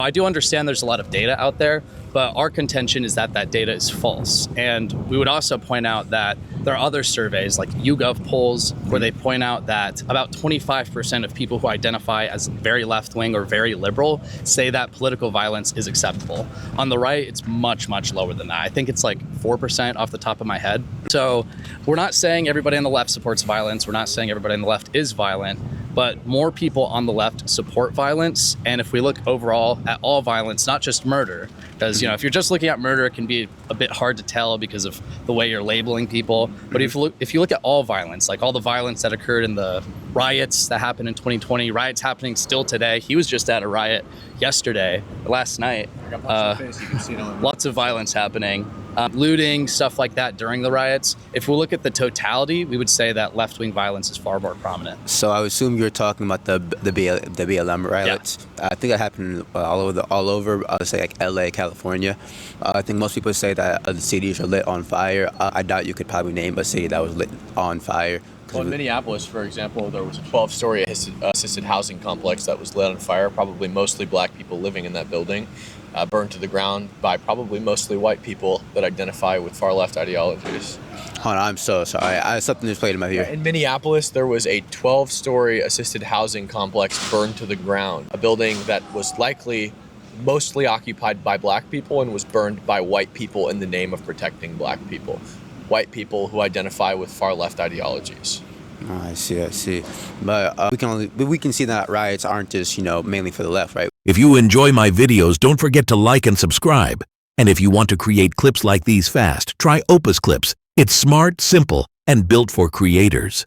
I do understand there's a lot of data out there, but our contention is that that data is false. And we would also point out that there are other surveys like YouGov polls where they point out that about 25% of people who identify as very left-wing or very liberal say that political violence is acceptable. On the right, it's much, much lower than that. I think it's like 4% off the top of my head. So we're not saying everybody on the left supports violence. We're not saying everybody on the left is violent. But more people on the left support violence. And if we look overall at all violence, not just murder, because, if you're just looking at murder, it can be a bit hard to tell because of the way you're labeling people. But if you look at all violence, like all the violence that occurred in the riots that happened in 2020, riots happening still today. He was just at a riot yesterday, last night. Lots of violence happening. Looting, stuff like that during the riots. If we look at the totality, we would say that left-wing violence is far more prominent. So I assume you're talking about the BLM riots. Yeah. I think that happened all over. Let's say like LA, California. I think most people say that the cities are lit on fire. I doubt you could probably name a city that was lit on fire. Well, in Minneapolis, for example, there was a 12-story assisted housing complex that was lit on fire, probably mostly black people living in that building, burned to the ground by probably mostly white people that identify with far-left ideologies. Hold on, I'm so sorry. Something just played in my ear. In Minneapolis, there was a 12-story assisted housing complex burned to the ground, a building that was likely mostly occupied by black people and was burned by white people in the name of protecting black people. White people who identify with far-left ideologies. Oh, I see. But we can see that riots aren't just, mainly for the left, right? If you enjoy my videos, don't forget to like and subscribe. And if you want to create clips like these fast, try Opus Clips. It's smart, simple, and built for creators.